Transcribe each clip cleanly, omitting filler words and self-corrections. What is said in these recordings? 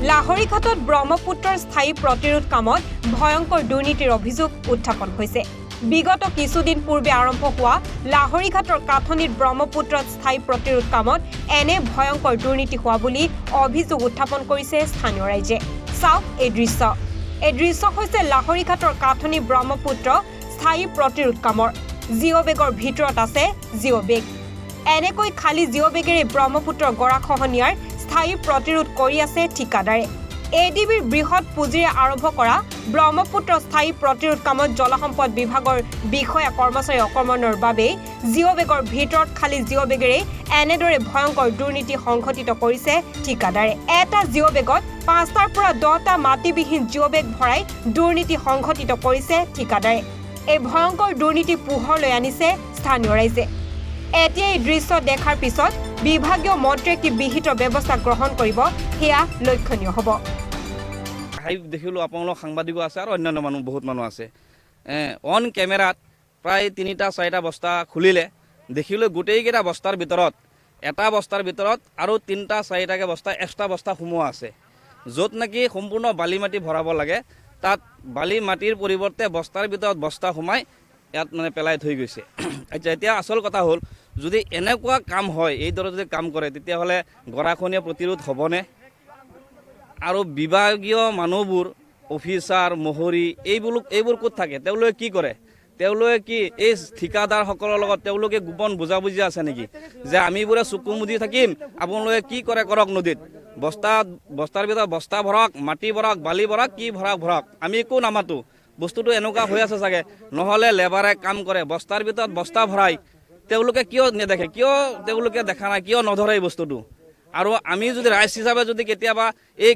লাহৰীঘাটত ব্ৰহ্মপুত্ৰৰ স্থায়ী প্ৰতিৰোধ কামত ভয়ংকৰ দুৰ্নীতিৰ অভিযোগ উত্থাপন হৈছে। বিগত কিছুদিন পূৰ্বে আৰম্ভ হোৱা লাহৰীঘাটৰ কাঠনিত ব্ৰহ্মপুত্ৰত স্থায়ী প্ৰতিৰোধ কামত এনে ভয়ংকৰ দুৰ্নীতি হোৱা বুলি অভিযোগ উত্থাপন কৰিছে স্থানীয় ৰাইজে। চাওক এই দৃশ্য। এই দৃশ্য হৈছে লাহৰীঘাটৰ কাঠনি ব্ৰহ্মপুত্ৰ স্থায়ী প্ৰতিৰোধ কামৰ। জিঅ' বেগৰ ভিতৰত আছে জিঅ' বেগ। এনেকৈ খালী জিঅ' বেগেৰে ব্ৰহ্মপুত্ৰৰ গৰাখহনীয়াৰ স্থায়ী প্ৰতিৰোধ কৰি আছে ঠিকাদাৰে। এডিবিৰ বৃহৎ পুঁজিৰে আৰম্ভ কৰা ব্ৰহ্মপুত্ৰ স্থায়ী প্ৰতিৰোধ কামত জলসম্পদ বিভাগৰ বিষয়া কৰ্মচাৰী অকৰ্মণৰ বাবে জিঅ' বেগৰ ভিতৰত খালী জিঅ' বেগেৰে এনেদৰে ভয়ংকৰ দুৰ্নীতি সংঘটিত কৰিছে ঠিকাদাৰে। এটা জিঅ' বেগত ৫টাৰ পৰা ১০টা মাটিবিহীন জিঅ' বেগ ভৰাই দুৰ্নীতি সংঘটিত কৰিছে ঠিকাদাৰে। এই ভয়ংকৰ দুৰ্নীতি পোহৰলৈ আনিছে স্থানীয় ৰাইজে। এতিয়া এই দৃশ্য দেখাৰ পিছত বিভাগীয় মন্ত্ৰীয়ে কি বিহিত ব্যৱস্থা গ্ৰহণ কৰিব সেয়া লক্ষণীয় হ'ব। দেখিলোঁ আপোনালোক সাংবাদিকো আছে আৰু অন্যান্য মানুহ বহুত মানুহ আছে। অন কেমেৰাত প্ৰায় ৩টা-৪টা বস্তা খুলিলে দেখিলোঁ গোটেইকেইটা বস্তাৰ ভিতৰত এটা বস্তাৰ ভিতৰত আৰু ৩টা-৪টাকৈ বস্তা এক্সট্ৰা বস্তা সোমোৱা আছে। য'ত নেকি সম্পূৰ্ণ বালি মাটি ভৰাব লাগে তাত বালি মাটিৰ পৰিৱৰ্তে বস্তাৰ ভিতৰত বস্তা সোমাই ইয়াত মানে পেলাই থৈ গৈছে। আচ্ছা, এতিয়া আচল কথা হ'ল যদি এনেকুৱা কাম হয়, এইদৰে যদি কাম কৰে তেতিয়াহ'লে গৰাখহনীয়া প্ৰতিৰোধ হ'বনে? আৰু বিভাগীয় মানুহবোৰ অফিচাৰ মহৰী এইবোৰ ক'ত থাকে? তেওঁলোকে কি কৰে? তেওঁলোকে কি এই ঠিকাদাৰসকলৰ লগত তেওঁলোকে গোপন বুজাবুজি আছে নেকি যে আমিবোৰে চকু মুদি থাকিম, আপোনালোকে কি কৰে কৰক? নদীত বস্তাৰ ভিতৰত বস্তা ভৰক, মাটি ভৰক, বালি ভৰক, কি ভৰক, আমি একো নামাতো। বস্তুটো এনেকুৱা হৈ আছে চাগে। নহ'লে লেবাৰে কাম কৰে বস্তাৰ ভিতৰত বস্তা ভৰাই, তেওঁলোকে কিয় নেদেখে? কিয় তেওঁলোকে দেখা নাই? কিয় নধৰে এই বস্তুটো? আৰু আমি যদি ৰাইজ হিচাপে যদি কেতিয়াবা এই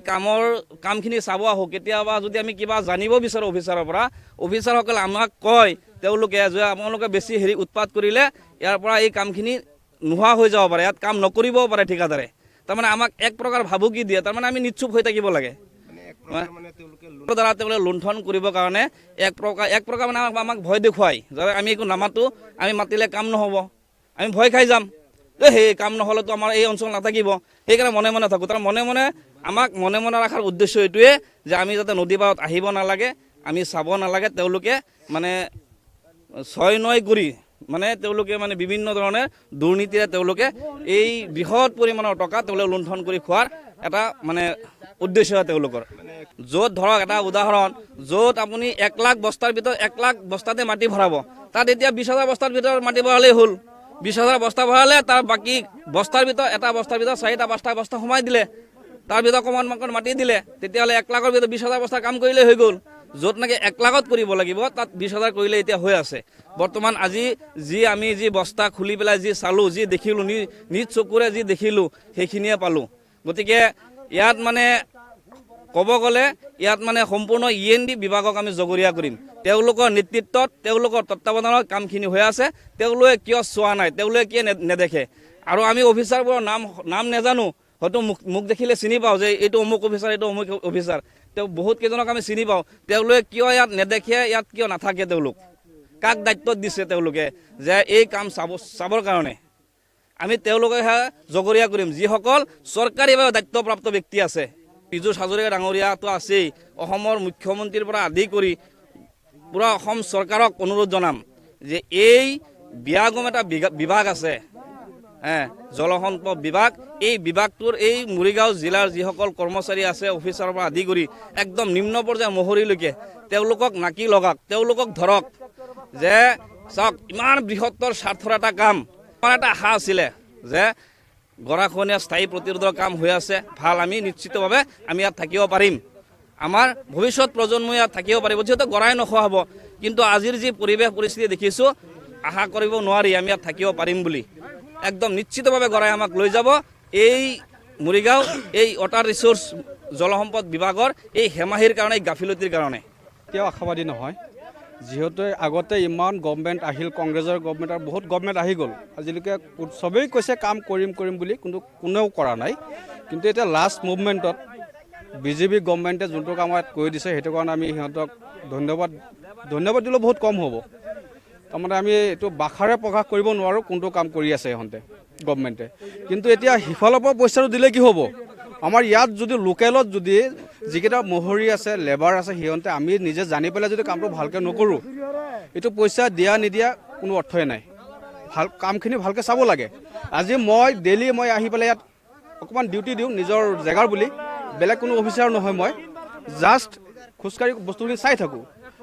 কামখিনি চাব আহোঁ, কেতিয়াবা যদি আমি কিবা জানিব বিচাৰোঁ অফিচাৰৰ পৰা, অফিচাৰসকলে আমাক কয় তেওঁলোকে যে আপোনালোকে বেছি উৎপাত কৰিলে ইয়াৰ পৰা এই কামখিনি নোহোৱা হৈ যাব পাৰে, ইয়াত কাম নকৰিবও পাৰে ঠিকাদাৰে। তাৰমানে আমাক এক প্ৰকাৰ ভাবুকি দিয়ে, তাৰমানে আমি নিশ্চুপ হৈ থাকিব লাগে। দ্বাৰা তেওঁলোকে লুণ্ঠন কৰিবৰ কাৰণে এক প্ৰকাৰ মানে আমাক ভয় দেখুৱাই যে আমি একো নামাতো, আমি মাতিলে কাম নহ'ব, আমি ভয় খাই যাম, সেই কাম নহ'লেতো আমাৰ এই অঞ্চল নাথাকিব। সেইকাৰণে মনে মনে থাকোঁ। তাৰ আমাক মনে মনে ৰখাৰ উদ্দেশ্য এইটোৱে যে আমি যাতে নদী পাৰত আহিব নালাগে, আমি চাব নালাগে। তেওঁলোকে মানে ৬-৯ কৰি মানে তেওঁলোকে মানে বিভিন্ন ধৰণে দুৰ্নীতিৰে তেওঁলোকে এই বৃহৎ পৰিমাণৰ টকা তেওঁলোকে লুণ্ঠন কৰি খোৱাৰ এটা মানে উদ্দেশ্য তেওঁলোকৰ। য'ত ধৰক এটা উদাহৰণ, য'ত আপুনি ১ লাখ বস্তাৰ ভিতৰত ১ লাখ বস্তাতে মাটি ভৰাব, তাত এতিয়া ২০,০০০ বস্তাৰ ভিতৰত মাটি ভৰালেই হ'ল। ২০,০০০ বস্তা ভৰালে তাৰ বাকী বস্তাৰ ভিতৰত এটা বস্তাৰ ভিতৰত ৪টা-৫টা বস্তা সোমাই দিলে, তাৰ ভিতৰত অকণমান মাটি দিলে, তেতিয়াহ'লে ১ লাখৰ ভিতৰত ২০,০০০ বস্তা কাম কৰিলেই হৈ গ'ল। য'ত নেকি ১ লাখত কৰিব লাগিব তাত ২০,০০০ কৰিলে এতিয়া হৈ আছে। বৰ্তমান আজি আমি যি বস্তা খুলি পেলাই যি চালোঁ, যি দেখিলোঁ, নিজ চকুৰে যি দেখিলোঁ সেইখিনিয়ে পালোঁ। গতিকে ইয়াত মানে ক'ব গ'লে ইয়াত মানে সম্পূৰ্ণ END বিভাগক আমি জগৰীয়া কৰিম। তেওঁলোকৰ নেতৃত্বত, তেওঁলোকৰ তত্বাৱধানত কামখিনি হৈ আছে। তেওঁলোকে কিয় চোৱা নাই? তেওঁলোকে কিয় নেদেখে? আৰু আমি অফিচাৰবোৰৰ নাম নাজানো, হয়তো মোক দেখিলে চিনি পাওঁ যে এইটো অমুক অফিচাৰ, এইটো অমুক অফিচাৰ। বহুত কেইজনক আমি চিনি পাওঁ। তেওঁলোকে কিয় ইয়াত নেদেখে? ইয়াত কিয় নাথাকে? তেওঁলোক কাক দায়িত্বত দিছে তেওঁলোকে যে এই কাম চাবৰ কাৰণে? আমি তেওঁলোকেহে জগৰীয়া কৰিম যিসকল চৰকাৰীভাৱে দায়িত্বপ্ৰাপ্ত ব্যক্তি আছে। পীযুষ হাজৰিকা ডাঙৰীয়াটো আছেই। অসমৰ মুখ্যমন্ত্ৰীৰ পৰা আদি কৰি পুৰা অসম চৰকাৰক অনুৰোধ জনাম যে এই বিয়াগম এটা বিভাগ আছে, জলসম্পদ বিভাগ, এই বিভাগটোৰ এই মৰিগাঁও জিলাৰ যিসকল কৰ্মচাৰী আছে অফিচাৰৰ পৰা আদি কৰি একদম নিম্ন পৰ্যায়ৰ মহৰীলৈকে তেওঁলোকক নাকি লগাওক, তেওঁলোকক ধৰক যে চাওক ইমান বৃহত্তৰ স্বাৰ্থৰ এটা কাম। আমাৰ এটা আশা আছিলে যে গৰাখহনীয়া স্থায়ী প্ৰতিৰোধৰ কাম হৈ আছে, ভাল, আমি নিশ্চিতভাৱে আমি ইয়াত থাকিব পাৰিম, আমাৰ ভৱিষ্যত প্ৰজন্মই ইয়াত থাকিব পাৰিব, যিহেতু গৰাই নোখোৱা হ'ব। কিন্তু আজিৰ যি পৰিৱেশ পৰিস্থিতি দেখিছোঁ, আশা কৰিব নোৱাৰি আমি ইয়াত থাকিব পাৰিম বুলি। একদম নিশ্চিতভাৱে গৰাই আমাক লৈ যাব এই মৰিগাঁও এই ৱাটাৰ ৰিচোৰ্চ জলসম্পদ বিভাগৰ এই হেমাহিৰ কাৰণে, এই গাফিলতিৰ কাৰণে। এতিয়াও আশাবাদী নহয়, যিহেতু আগতে ইমান গভৰ্ণমেণ্ট আহিল, কংগ্ৰেছৰ গভৰ্ণমেণ্ট আৰু বহুত গভৰ্ণমেণ্ট আহি গ'ল। আজিলৈকে চবেই কৈছে কাম কৰিম বুলি, কিন্তু কোনেও কৰা নাই। কিন্তু এতিয়া লাষ্ট মুভমেণ্টত বিজেপি গভৰ্ণমেণ্টে যোনটো কাম ইয়াত কৰি দিছে, সেইটো কাৰণে আমি সিহঁতক ধন্যবাদ দিলেও বহুত কম হ'ব। তাৰমানে আমি এইটো ভাষাৰে প্ৰকাশ কৰিব নোৱাৰোঁ কোনটো কাম কৰি আছে সিহঁতে গভৰ্ণমেণ্টে। কিন্তু এতিয়া সিফালৰ পৰা পইচাটো দিলে কি হ'ব? আমাৰ ইয়াত যদি লোকেলত যদি যিকেইটা মহৰী আছে লেবাৰ আছে সিহঁতে আমি নিজে জানি পেলাই যদি কামটো ভালকৈ নকৰোঁ এইটো পইচা দিয়া নিদিয়া কোনো অৰ্থই নাই ভাল কামখিনি ভালকৈ চাব লাগে আজি মই ডেইলি মই আহি পেলাই ইয়াত অকণমান ডিউটি দিওঁ নিজৰ জেগাৰ বুলি বেলেগ কোনো অফিচাৰ নহয় মই জাষ্ট খোজকাঢ়ি বস্তুখিনি চাই থাকোঁ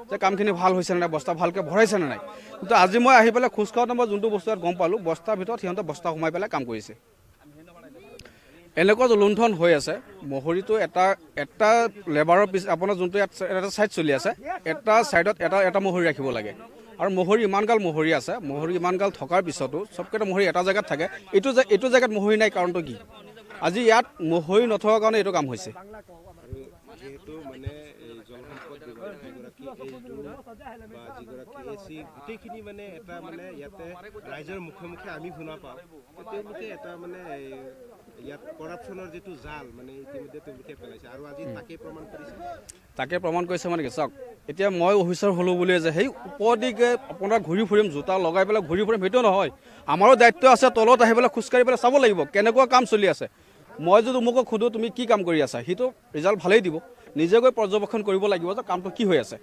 যে কামখিনি ভাল হৈছে নে নাই বস্তা ভালকৈ ভৰাইছে নে নাই কিন্তু আজি মই আহি পেলাই খোজকাঢ়োঁতে মই যোনটো বস্তু ইয়াত গম পালোঁ বস্তাৰ ভিতৰত সিহঁতে বস্তা সোমাই পেলাই কাম কৰিছে এনেকুৱা লুণ্ঠন হৈ আছে মহৰীটো এটা লেবাৰৰ পিছ আপোনাৰ যোনটো ইয়াত এটা ছাইড চলি আছে এটা ছাইডত এটা মহৰী ৰাখিব লাগে আৰু মহৰী ইমানগাল মহৰী আছে মহৰী ইমানগাল থকাৰ পিছতো চবকেইটা মহৰী এটা জেগাত থাকে এইটো জেগাত মহৰী নাই কাৰণটো কি আজি ইয়াত মহৰী নথকাৰ কাৰণে এইটো কাম হৈছে গোটেইখিনি মানে এটা মানে ইয়াতে ৰাইজৰ মুখে মুখে আমি শুনা পাওঁ তেওঁলোকে এটা মানে ইয়াত কৰাপশ্যনৰ যিটো জাল মানে ইতিমধ্যে তেওঁলোকে পেলাইছে আৰু আজি তাকে প্ৰমাণ কৰিছে মানে কি চাওক এতিয়া মই অফিচাৰ হ'লোঁ বুলিয়ে যে সেই ওপৰদিকে আপোনাৰ ঘূৰি ফুৰিম জোতা লগাই পেলাই ঘূৰি ফুৰিম সেইটো নহয় আমাৰো দায়িত্ব আছে তলত আহি পেলাই খোজকাঢ়ি পেলাই চাব লাগিব কেনেকুৱা কাম চলি আছে মই যদি মোক সোধোঁ তুমি কি কাম কৰি আছা সেইটো ৰিজাল্ট ভালেই দিব নিজে গৈ পৰ্যবেক্ষণ কৰিব লাগিব যে কামটো কি হৈ আছে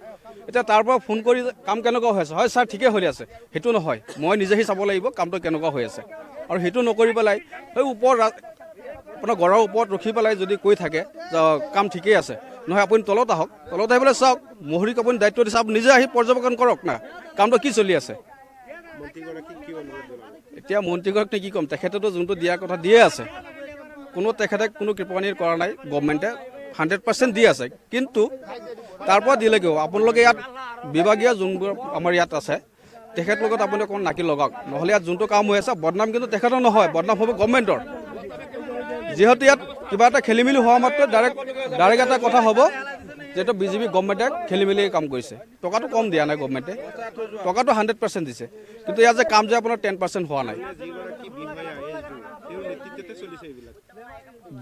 এতিয়া তাৰ পৰা ফোন কৰি কাম কেনেকুৱা হৈ আছে হয় ছাৰ ঠিকেই হৈ আছে সেইটো নহয় মই নিজেহি চাব লাগিব কামটো কেনেকুৱা হৈ আছে আৰু সেইটো নকৰি পেলাই সেই ওপৰত আপোনাৰ গড়ৰ ওপৰত ৰখি পেলাই যদি কৈ থাকে যে কাম ঠিকেই আছে নহয় আপুনি তলত আহক তলত আহি পেলাই চাওক মহৰীক আপুনি দায়িত্ব দিছে আপুনি নিজে আহি পৰ্যবেক্ষণ কৰক না কামটো কি চলি আছে এতিয়া মন্ত্ৰীগৰাকীক কি ক'ম তেখেতেতো যোনটো দিয়াৰ কথা দিয়ে আছে তেখেতে কোনো কৃপণী কৰা নাই গভৰ্ণমেণ্টে 100% দি আছে কিন্তু তাৰ পৰা দিলেগৈও আপোনালোকে ইয়াত বিভাগীয় যোনবোৰ আমাৰ ইয়াত আছে তেখেতলোকত আপুনি অকণমান নাকি লগাওক নহ'লে ইয়াত যোনটো কাম হৈ আছে বদনাম কিন্তু তেখেতৰ নহয় বদনাম হ'ব গভৰ্ণমেণ্টৰ যিহেতু ইয়াত কিবা এটা খেলি মেলি হোৱা মাত্ৰ ডাইৰেক্ট এটা কথা হ'ব যিহেতু বিজেপি গভৰ্ণমেণ্টে খেলি মেলি কাম কৰিছে টকাটো কম দিয়া নাই গভৰ্ণমেণ্টে টকাটো 100% দিছে কিন্তু ইয়াত যে কাম যে আপোনাৰ 10% হোৱা নাই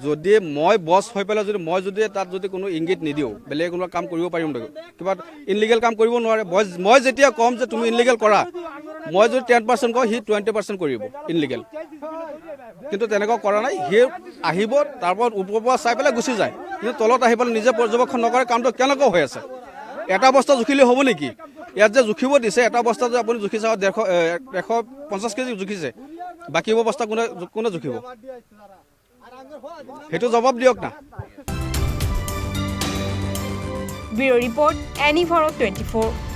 যদি মই বছ হৈ পেলাই যদি তাত যদি কোনো ইংগিত নিদিওঁ বেলেগ কোনো কাম কৰিব পাৰিম নেকি কিবা ইনলিগেল কাম কৰিব নোৱাৰে মই যেতিয়া ক'ম যে তুমি ইনলিগেল কৰা মই যদি 10% কওঁ সি 20% কৰিব ইনলিগেল কিন্তু তেনেকুৱা কৰা নাই সি আহিব তাৰপৰা ওপৰৰ পৰা চাই পেলাই গুচি যায় কিন্তু তলত আহি পেলাই নিজে পৰ্যবেক্ষণ নকৰে কামটো কেনেকুৱা হৈ আছে এটা বস্তা জুখিলে হ'ব নেকি ইয়াত যে জুখিব দিছে এটা বস্তা যে আপুনি জুখি চাওক 150 কেজি জুখিছে বাকীবোৰ বস্তা কোনে জুখিব সেইটো জবাব দিয়ক না ব্যুৰো ৰিপৰ্ট এনি ভাৰত 24